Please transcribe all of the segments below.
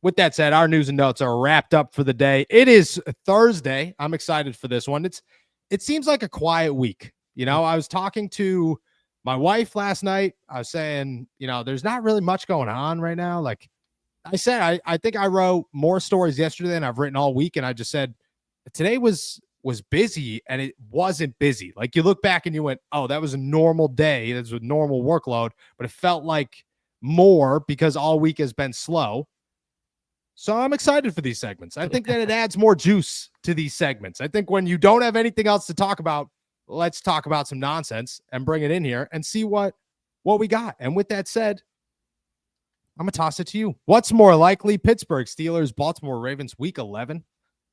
with that said, our news and notes are wrapped up for the day. It is Thursday. I'm excited for this one. It seems like a quiet week. I was talking to my wife last night. I was saying, there's not really much going on right now. Like I said, I think I wrote more stories yesterday than I've written all week. And I just said today was busy, and it wasn't busy. Like you look back and you went, oh, that was a normal day. That's a normal workload, but it felt like more because all week has been slow. So I'm excited for these segments. I think that it adds more juice to these segments. I think when you don't have anything else to talk about, let's talk about some nonsense and bring it in here and see what we got. And with that said, I'm going to toss it to you. What's more likely? Pittsburgh Steelers, Baltimore Ravens, week 11.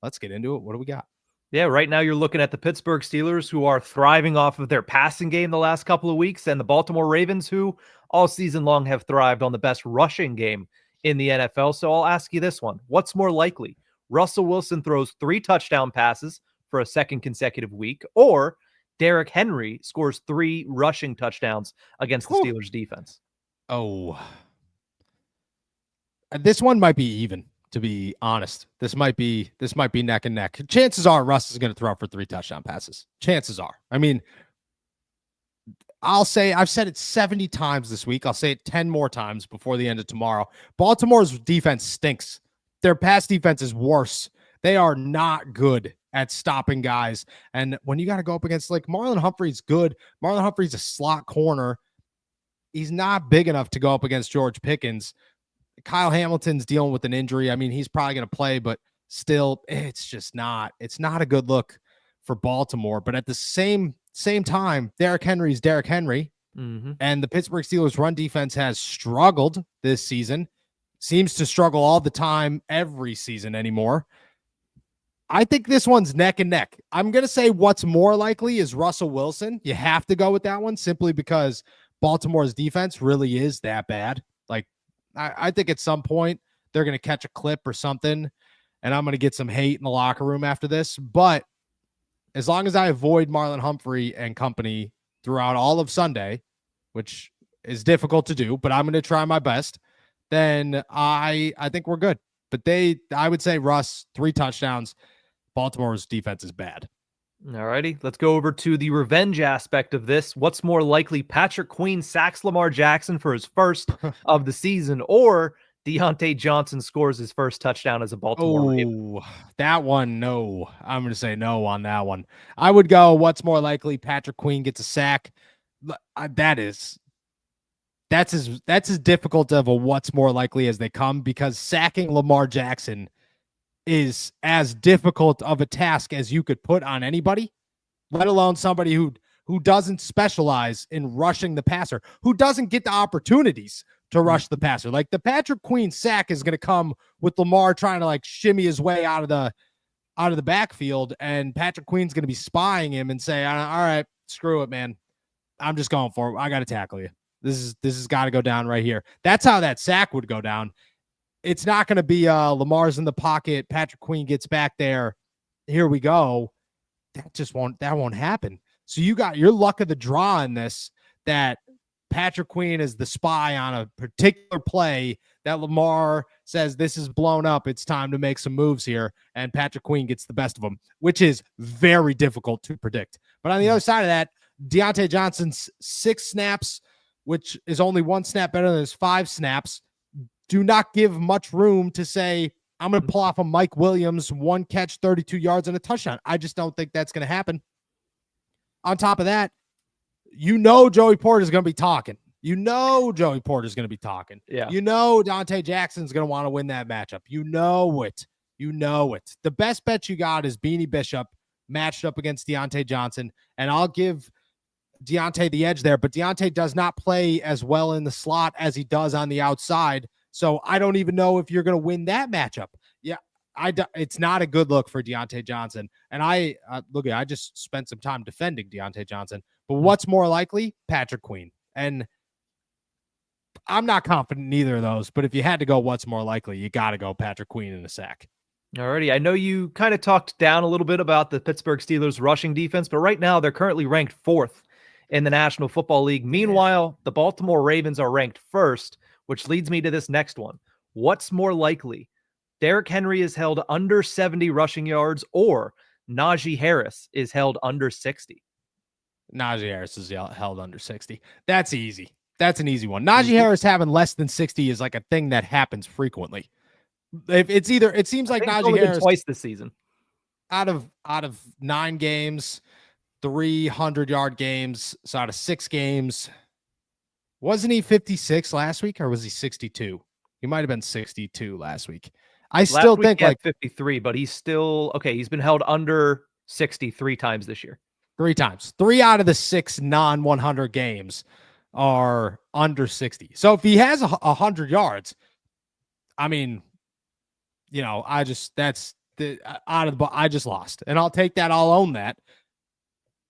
Let's get into it. What do we got? Yeah, right now you're looking at the Pittsburgh Steelers, who are thriving off of their passing game the last couple of weeks, and the Baltimore Ravens, who all season long have thrived on the best rushing game in the NFL. So I'll ask you this one. What's more likely? Russell Wilson throws 3 touchdown passes for a second consecutive week, or Derrick Henry scores 3 rushing touchdowns against the Steelers defense? Oh, this one might be even, to be honest. This might be neck and neck. Chances are Russ is going to throw for 3 touchdown passes. Chances are. I mean, I've said it 70 times this week. I'll say it 10 more times before the end of tomorrow. Baltimore's defense stinks. Their pass defense is worse. They are not good at stopping guys. And when you got to go up against, like, Marlon Humphrey's good. Marlon Humphrey's a slot corner. He's not big enough to go up against George Pickens. Kyle Hamilton's dealing with an injury. I mean, he's probably going to play, but still, it's not a good look for Baltimore. But at the same time, Derrick Henry's Derrick Henry, and the Pittsburgh Steelers run defense has struggled this season, seems to struggle all the time, every season anymore. I think this one's neck and neck. I'm going to say what's more likely is Russell Wilson. You have to go with that one simply because Baltimore's defense really is that bad. Like, I think at some point they're going to catch a clip or something, and I'm going to get some hate in the locker room after this. But as long as I avoid Marlon Humphrey and company throughout all of Sunday, which is difficult to do, but I'm going to try my best, then I think we're good. But I would say Russ, 3 touchdowns. Baltimore's defense is bad. All righty, let's go over to the revenge aspect of this. What's more likely? Patrick Queen sacks Lamar Jackson for his first of the season, or Deontay Johnson scores his first touchdown as a Baltimore Raven? That one, no. I'm going to say no on that one. I would go, what's more likely? Patrick Queen gets a sack. That's as difficult of a what's more likely as they come, because sacking Lamar Jackson is as difficult of a task as you could put on anybody, let alone somebody who doesn't specialize in rushing the passer, who doesn't get the opportunities to rush the passer. Like, the Patrick Queen sack is going to come with Lamar trying to, like, shimmy his way out of the backfield, and Patrick Queen's going to be spying him and say, all right, screw it, man. I'm just going for it. I got to tackle you. This has got to go down right here. That's how that sack would go down. It's not going to be Lamar's in the pocket, Patrick Queen gets back there, here we go. That won't happen. So you got your luck of the draw in this, that Patrick Queen is the spy on a particular play that Lamar says, this is blown up, it's time to make some moves here, and Patrick Queen gets the best of them, which is very difficult to predict. But on the other side of that, Deontay Johnson's 6 snaps, which is only 1 snap better than his 5 snaps, do not give much room to say, I'm going to pull off a Mike Williams 1 catch, 32 yards and a touchdown. I just don't think that's going to happen. On top of that, Joey Porter is going to be talking. Joey Porter is going to be talking. Yeah. Dante Jackson's going to want to win that matchup. You know it. The best bet you got is Beanie Bishop matched up against Deontay Johnson, and I'll give Deontay the edge there, but Deontay does not play as well in the slot as he does on the outside. So I don't even know if you're going to win that matchup. Yeah, it's not a good look for Deontay Johnson. And I just spent some time defending Deontay Johnson. But what's more likely? Patrick Queen. And I'm not confident in either of those. But if you had to go what's more likely, you got to go Patrick Queen in a sack. Alrighty, I know you kind of talked down a little bit about the Pittsburgh Steelers rushing defense, but right now they're currently ranked 4th in the National Football League. Meanwhile, the Baltimore Ravens are ranked 1st, which leads me to this next one. What's more likely? Derrick Henry is held under 70 rushing yards, or Najee Harris is held under 60. Najee Harris is held under 60. That's easy. That's an easy one. Najee Easy. Harris having less than 60 is like a thing that happens frequently. If it's either, it seems like Najee Harris twice this season. Out of 9 games, 300-yard games, so out of 6 games, wasn't he 56 last week, or was he 62? He might have been 62 last week. I still think like 53, but he's still okay. He's been held under 63 times this year. 3 times. 3 out of the 6 non-100 games are under 60. So if he has 100 yards, I mean, you know, I just lost, and I'll take that. I'll own that.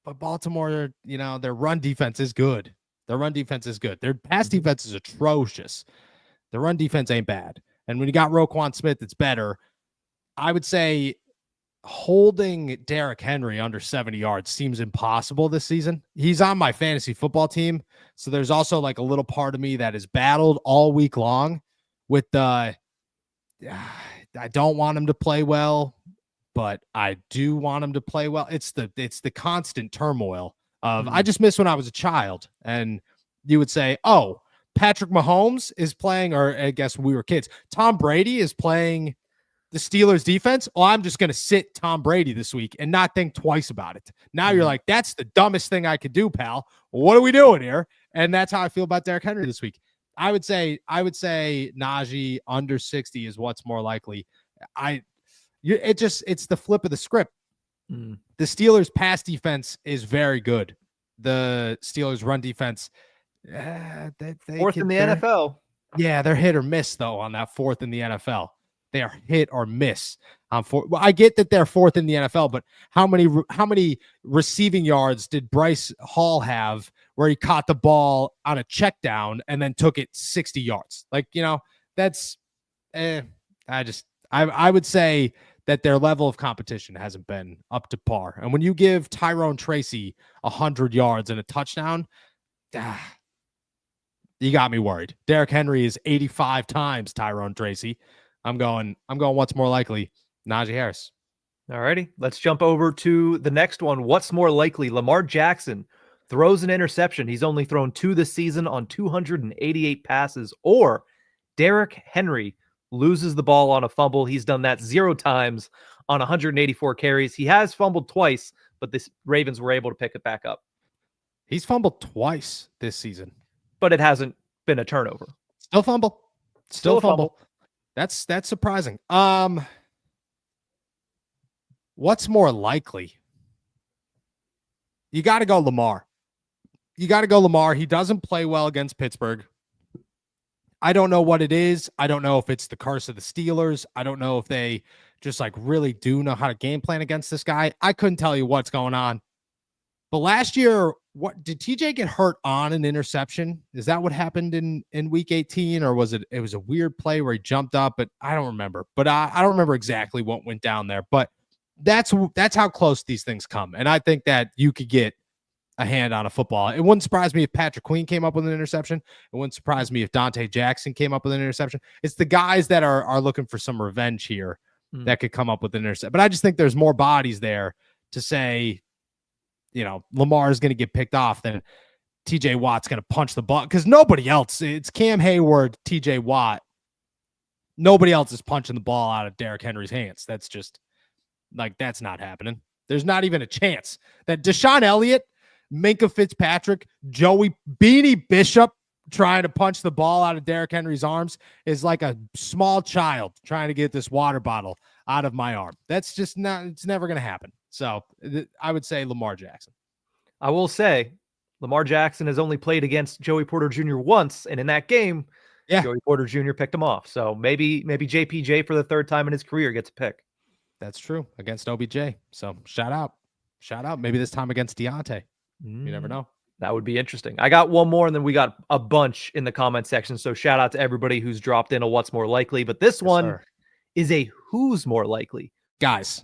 But Baltimore, you know, their run defense is good. Their run defense is good. Their pass defense is atrocious. The run defense ain't bad. And when you got Roquan Smith, it's better. I would say holding Derrick Henry under 70 yards seems impossible this season. He's on my fantasy football team, so there's also like a little part of me that has battled all week long with the I don't want him to play well, but I do want him to play well. It's the constant turmoil of I just miss when I was a child, and you would say, "Oh, Patrick Mahomes is playing," or I guess when we were kids, Tom Brady is playing the Steelers defense. Oh, I'm just going to sit Tom Brady this week and not think twice about it. Now you're like, that's the dumbest thing I could do, pal. What are we doing here? And that's how I feel about Derrick Henry this week. I would say Najee under 60 is what's more likely. It's the flip of the script. The Steelers pass defense is very good. The Steelers run defense, fourth in the NFL. Yeah, they're hit or miss though on that fourth in the NFL. They are hit or miss. I get that they're fourth in the NFL, but how many receiving yards did Bryce Hall have where he caught the ball on a check down and then took it 60 yards? Like, you know, that's I would say that their level of competition hasn't been up to par. And when you give Tyrone Tracy 100 yards and a touchdown, you got me worried. Derrick Henry is 85 times Tyrone Tracy. I'm going what's more likely? Najee Harris. All righty. Let's jump over to the next one. What's more likely? Lamar Jackson throws an interception. He's only thrown 2 this season on 288 passes. Or Derrick Henry loses the ball on a fumble. He's done that 0 times on 184 carries. He has fumbled twice, but the Ravens were able to pick it back up. He's fumbled twice this season, but it hasn't been a turnover. Still fumble. Still fumble. That's surprising. What's more likely? You got to go Lamar. He doesn't play well against Pittsburgh. I don't know what it is. I don't know if it's the curse of the Steelers. I don't know if they just like really do know how to game plan against this guy. I couldn't tell you what's going on. But last year, what did TJ get hurt on an interception? Is that what happened in week 18, or was it was a weird play where he jumped up? But I don't remember. But I don't remember exactly what went down there. But that's how close these things come. And I think that you could get a hand on a football. It wouldn't surprise me if Patrick Queen came up with an interception. It wouldn't surprise me if Dante Jackson came up with an interception. It's the guys that are looking for some revenge here that could come up with an interception. But I just think there's more bodies there to say, you know, Lamar is going to get picked off than TJ Watt's going to punch the ball, because nobody else, it's Cam Hayward, TJ Watt. Nobody else is punching the ball out of Derrick Henry's hands. That's just like, that's not happening. There's not even a chance that Deshaun Elliott, Minka Fitzpatrick, Joey Beanie Bishop trying to punch the ball out of Derrick Henry's arms is like a small child trying to get this water bottle out of my arm. That's just not, it's never going to happen. So I would say Lamar Jackson. I will say Lamar Jackson has only played against Joey Porter Jr. once, and in that game, Joey Porter Jr. picked him off. So maybe JPJ for the 3rd time in his career gets a pick. That's true, against OBJ. So shout out. Maybe this time against Deontay. You never know. That would be interesting. I got one more, and then we got a bunch in the comment section. So shout out to everybody who's dropped in a what's more likely. But this one is a who's more likely. Guys,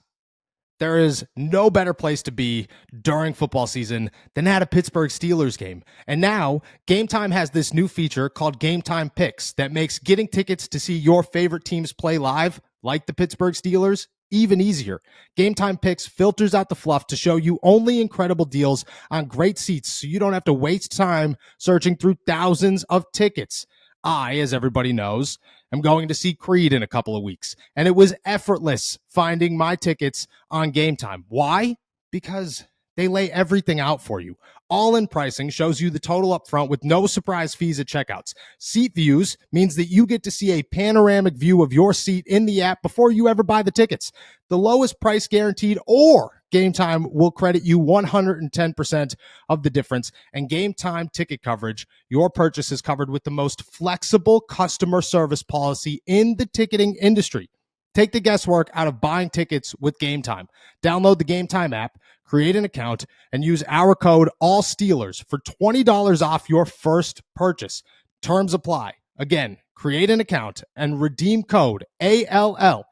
there is no better place to be during football season than at a Pittsburgh Steelers game. And now Game Time has this new feature called Game Time Picks that makes getting tickets to see your favorite teams play live like the Pittsburgh Steelers, even easier. Game Time Picks filters out the fluff to show you only incredible deals on great seats so you don't have to waste time searching through thousands of tickets. I, as everybody knows, am going to see Creed in a couple of weeks, and it was effortless finding my tickets on Game Time. Why? Because they lay everything out for you. All in pricing shows you the total up front with no surprise fees at checkouts. Seat views means that you get to see a panoramic view of your seat in the app before you ever buy the tickets. The lowest price guaranteed or Game Time will credit you 110% of the difference. And Game Time ticket coverage, your purchase is covered with the most flexible customer service policy in the ticketing industry. Take the guesswork out of buying tickets with Game Time. Download the Game Time app, create an account, and use our code ALLSteelers for $20 off your first purchase. Terms apply. Again, create an account and redeem code ALLSTEELERS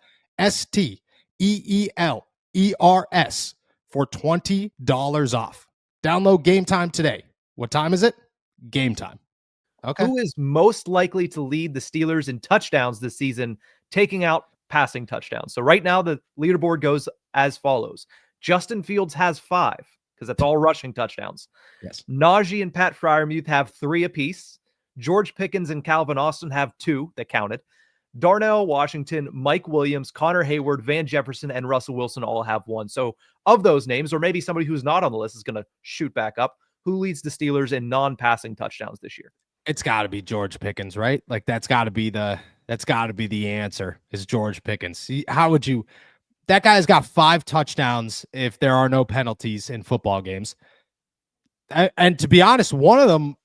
for $20 off. Download Game Time today. What time is it? Game time. Okay. Who is most likely to lead the Steelers in touchdowns this season, taking out passing touchdowns? So right now the leaderboard goes as follows. Justin Fields has 5 because that's all rushing touchdowns. Yes. Najee and Pat Freiermuth have 3 apiece. George Pickens and Calvin Austin have 2 that counted. Darnell Washington, Mike Williams, Connor Hayward, Van Jefferson, and Russell Wilson all have 1. So of those names, or maybe somebody who's not on the list is going to shoot back up, who leads the Steelers in non-passing touchdowns this year? It's got to be George Pickens, right? Like that's got to be the answer is George Pickens. How would you? That guy's got 5 touchdowns if there are no penalties in football games. And to be honest, one of them,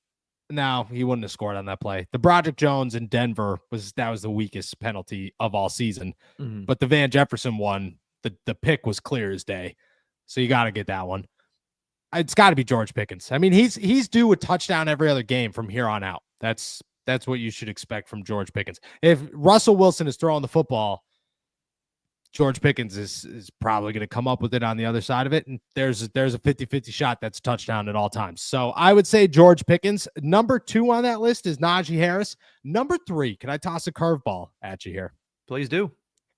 no, he wouldn't have scored on that play. The Broderick Jones in Denver was the weakest penalty of all season. Mm-hmm. But the Van Jefferson one, the pick was clear as day. So you got to get that one. It's got to be George Pickens. I mean, he's due a touchdown every other game from here on out. That's what you should expect from George Pickens. If Russell Wilson is throwing the football, George Pickens is probably going to come up with it on the other side of it. And there's a 50-50 shot that's a touchdown at all times. So I would say George Pickens. Number 2 on that list is Najee Harris. Number 3, can I toss a curveball at you here? Please do.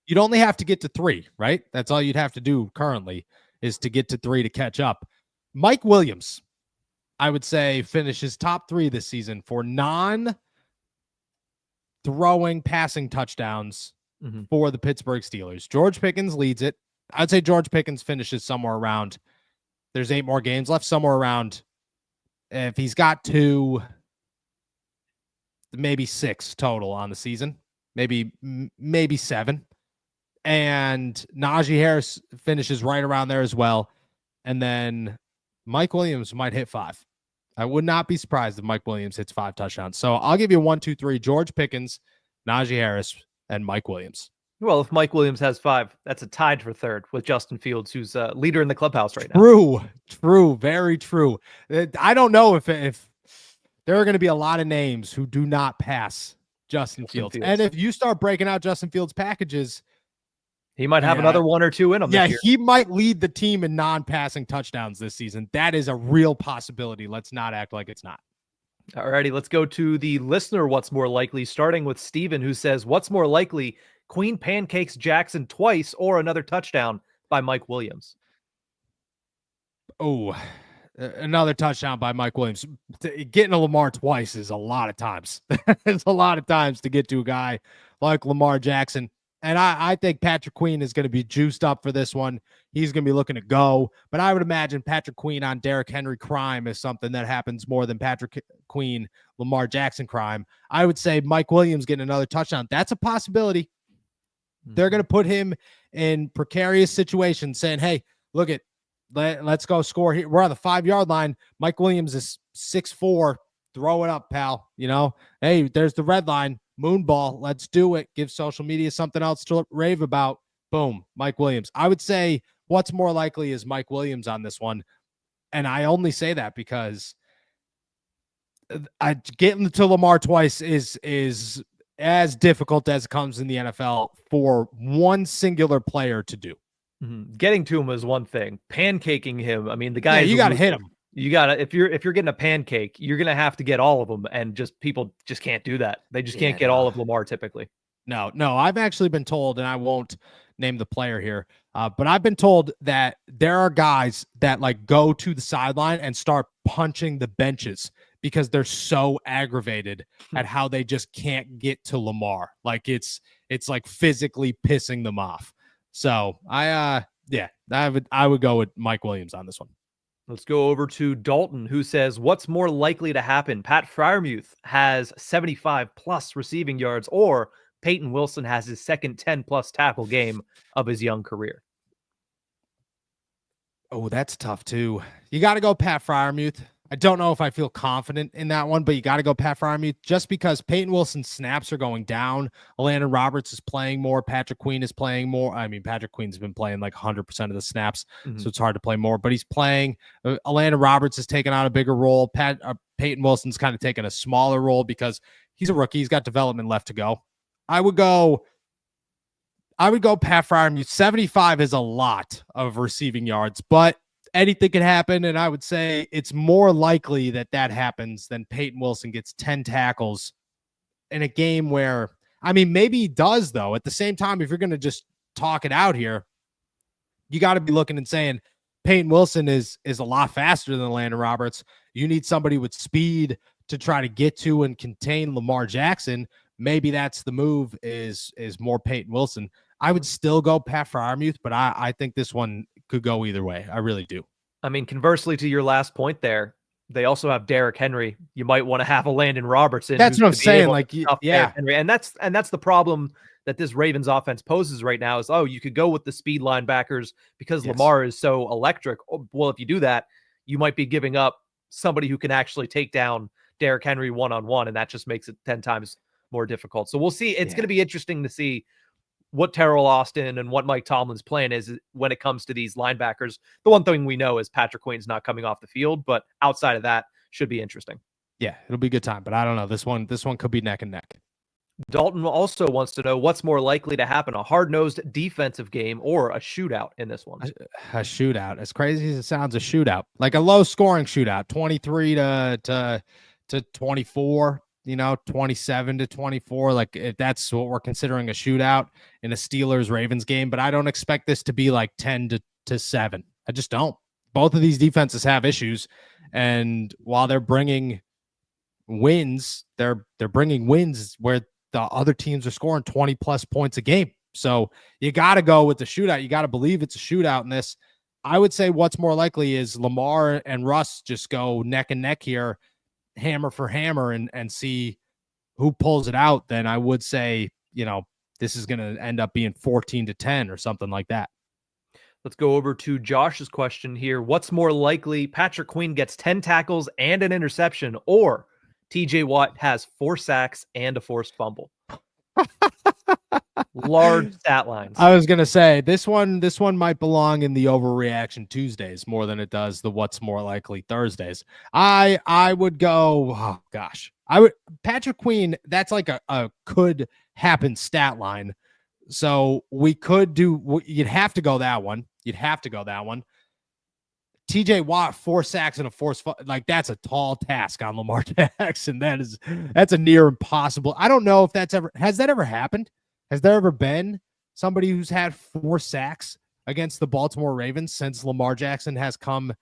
You'd only have to get to 3, right? That's all you'd have to do currently is to get to 3 to catch up. Mike Williams, I would say, finishes top 3 this season for non-throwing passing touchdowns for the Pittsburgh Steelers. George Pickens leads it. I'd say George Pickens finishes somewhere around, there's 8 more games left, somewhere around, if he's got 2, maybe 6 total on the season, maybe 7. And Najee Harris finishes right around there as well. And then Mike Williams might hit 5. I would not be surprised if Mike Williams hits 5 touchdowns. So I'll give you 1, 2, 3, George Pickens, Najee Harris, and Mike Williams. Well, if Mike Williams has 5, that's a tied for 3rd with Justin Fields, who's leader in the clubhouse right now. True, very true. I don't know if there are going to be a lot of names who do not pass Justin Fields. And if you start breaking out Justin Fields packages, he might have another 1 or 2 in him. Yeah, he might lead the team in non-passing touchdowns this season. That is a real possibility. Let's not act like it's not. All righty, let's go to the listener. What's more likely? Starting with Steven, who says, what's more likely, Queen pancakes Jackson twice or another touchdown by Mike Williams? Oh, another touchdown by Mike Williams. Getting to Lamar twice is a lot of times. It's a lot of times to get to a guy like Lamar Jackson. And I think Patrick Queen is going to be juiced up for this one. He's going to be looking to go. But I would imagine Patrick Queen on Derrick Henry crime is something that happens more than Patrick Queen, Lamar Jackson crime. I would say Mike Williams getting another touchdown. That's a possibility. They're going to put him in precarious situations saying, hey, look at, let's go score here. We're on the 5-yard line. Mike Williams is 6'4". Throw it up, pal. You know, hey, there's the red line. Moonball, let's do it. Give social media something else to rave about. Boom, Mike Williams. I would say what's more likely is Mike Williams on this one. And I only say that because getting to Lamar twice is as difficult as it comes in the NFL for one singular player to do. Getting to him is one thing. Pancaking him, I mean, the guy, you got to hit him. You gotta, if you're getting a pancake, you're gonna have to get all of them, and just people just can't do that. They just can't get all of Lamar typically. No, no. I've actually been told, and I won't name the player here, but I've been told that there are guys that like go to the sideline and start punching the benches because they're so aggravated at how they just can't get to Lamar. Like it's like physically pissing them off. So yeah, I would go with Mike Williams on this one. Let's go over to Dalton, who says, what's more likely to happen? Pat Fryermuth has 75 plus receiving yards, or Peyton Wilson has his second 10 plus tackle game of his young career. Oh, that's tough too. You got to go Pat Fryermuth. I don't know if I feel confident in that one, but you got to go Pat Fryermuth just because Peyton Wilson's snaps are going down. Landon Roberts is playing more. Patrick Queen is playing more. I mean, Patrick Queen's been playing like 100% of the snaps, so it's hard to play more, but he's playing. Landon Roberts has taken on a bigger role. Peyton Wilson's kind of taken a smaller role because he's a rookie. He's got development left to go. I would go Pat Fryermuth. 75 is a lot of receiving yards, but anything can happen, and I would say it's more likely that happens than Peyton Wilson gets 10 tackles in a game where, I mean, maybe he does, though. At the same time, if you're going to just talk it out here, you got to be looking and saying Peyton Wilson is a lot faster than Landon Roberts. You need somebody with speed to try to get to and contain Lamar Jackson. Maybe that's the move is more Peyton Wilson. I would still go Pat Fryermuth, but I think this one could go either way. I really do. I mean, conversely to your last point there, they also have Derrick Henry. You might want to have a Landon Robertson. That's what I'm saying. Like, yeah. Henry. And that's the problem that this Ravens offense poses right now is, you could go with the speed linebackers because Lamar is so electric. Well, if you do that, you might be giving up somebody who can actually take down Derrick Henry one-on-one, and that just makes it 10 times more difficult. So we'll see. It's going to be interesting to see what Terrell Austin and what Mike Tomlin's plan is when it comes to these linebackers. The one thing we know is Patrick Queen's not coming off the field, but outside of that, should be interesting. Yeah, it'll be a good time, but I don't know. This one could be neck and neck. Dalton also wants to know what's more likely to happen, a hard-nosed defensive game or a shootout in this one. A shootout. As crazy as it sounds, a shootout. Like a low-scoring shootout, 23 to 24. 27 to 24. Like if that's what we're considering a shootout in a Steelers-Ravens game, but I don't expect this to be like 10 to 7. I just don't. Both of these defenses have issues, and while they're bringing wins, they're bringing wins where the other teams are scoring 20 plus points a game. So you got to go with the shootout. You got to believe it's a shootout in this. I would say what's more likely is Lamar and Russ just go neck and neck here, hammer for hammer, and see who pulls it out. Then I would say, this is going to end up being 14 to 10 or something like that. Let's go over to Josh's question here. What's more likely? Patrick Queen gets 10 tackles and an interception, or TJ Watt has 4 sacks and a forced fumble? Large stat lines. I was going to say this one might belong in the overreaction Tuesdays more than it does the what's more likely Thursdays. I would go, oh gosh, Patrick Queen. That's like a could happen stat line. So we could do, you'd have to go that one. TJ Watt, 4 sacks and a forced, like that's a tall task on Lamar Jackson. That's a near impossible. I don't know if has that ever happened? Has there ever been somebody who's had 4 sacks against the Baltimore Ravens since Lamar Jackson has come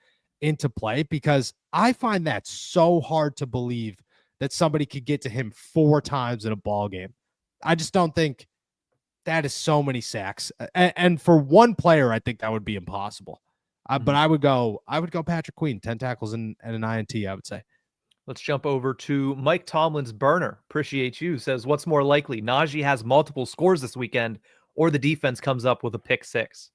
into play? Because I find that so hard to believe that somebody could get to him 4 times in a ball game. I just don't think that is so many sacks. And for one player, I think that would be impossible. But I would go Patrick Queen, 10 tackles and an INT, I would say. Let's jump over to Mike Tomlin's burner. Appreciate you. Says, what's more likely? Najee has multiple scores this weekend, or the defense comes up with a pick 6?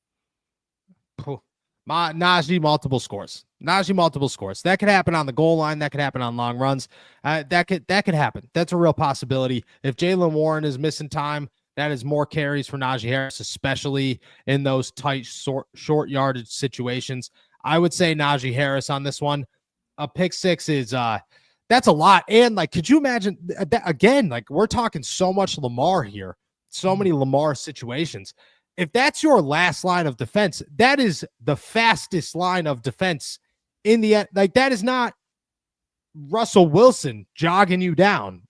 Najee, multiple scores. That could happen on the goal line. That could happen on long runs. That could happen. That's a real possibility. If Jaylen Warren is missing time, that is more carries for Najee Harris, especially in those tight, short yardage situations. I would say Najee Harris on this one. A pick 6 is that's a lot. And like, could you imagine that again? Like, we're talking so much Lamar here, so many Lamar situations. If that's your last line of defense, that is the fastest line of defense in the end. Like, that is not Russell Wilson jogging you down.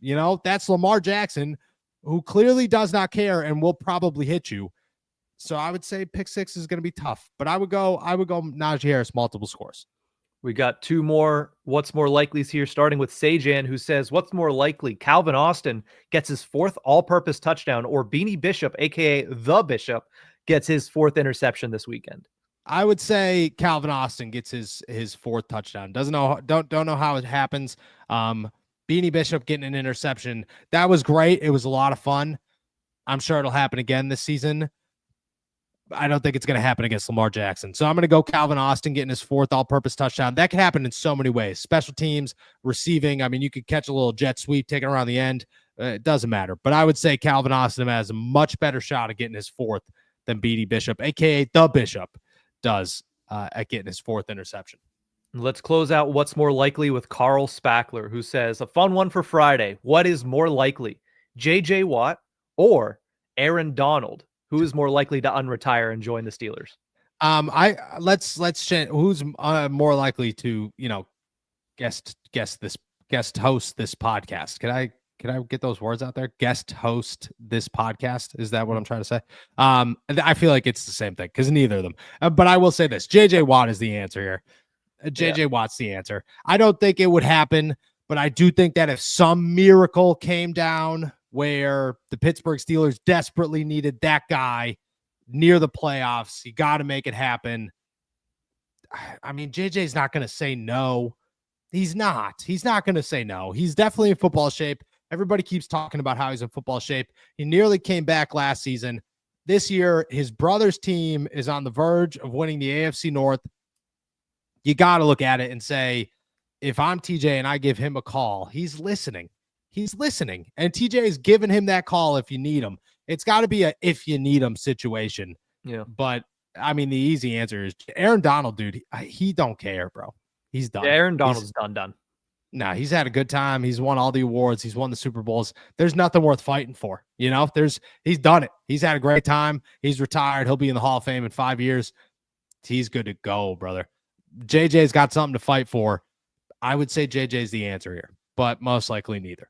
That's Lamar Jackson who clearly does not care and will probably hit you. So I would say pick six is going to be tough, but I would go Najee Harris multiple scores. We got two more what's more likely's here, starting with Sajan, who says, what's more likely, Calvin Austin gets his fourth all-purpose touchdown, or Beanie Bishop, aka the Bishop, gets his fourth interception this weekend? I would say Calvin Austin gets his fourth touchdown. Don't know how it happens. Beanie Bishop getting an interception, that was great. It was a lot of fun. I'm sure it'll happen again this season. I don't think it's going to happen against Lamar Jackson. So I'm going to go Calvin Austin getting his fourth all-purpose touchdown. That can happen in so many ways. Special teams, receiving. I mean, you could catch a little jet sweep, take it around the end. It doesn't matter. But I would say Calvin Austin has a much better shot at getting his fourth than Beanie Bishop, a.k.a. the Bishop, does at getting his fourth interception. Let's close out what's more likely with Carl Spackler, who says, a fun one for Friday. What is more likely, J.J. Watt or Aaron Donald? Who is more likely to unretire and join the Steelers? Let's change. Who's more likely to guest host this podcast? Can I get those words out there? Guest host this podcast. Is that what I'm trying to say? I feel like it's the same thing because neither of them. But I will say this: J.J. Watt is the answer here. J.J. Watt's the answer. I don't think it would happen, but I do think that if some miracle came down where the Pittsburgh Steelers desperately needed that guy near the playoffs, you got to make it happen. I mean, JJ's not going to say no. He's not going to say no. He's definitely in football shape. Everybody keeps talking about how he's in football shape. He nearly came back last season. This year, his brother's team is on the verge of winning the AFC North. You got to look at it and say, if I'm TJ and I give him a call, he's listening. He's listening. And TJ is giving him that call if you need him. It's got to be a if you need him situation. Yeah. But, I mean, the easy answer is Aaron Donald, dude. He don't care, bro. He's done. Yeah, Aaron Donald's done. No, he's had a good time. He's won all the awards. He's won the Super Bowls. There's nothing worth fighting for. He's done it. He's had a great time. He's retired. He'll be in the Hall of Fame in 5 years. He's good to go, brother. JJ's got something to fight for. I would say JJ's the answer here, but most likely neither.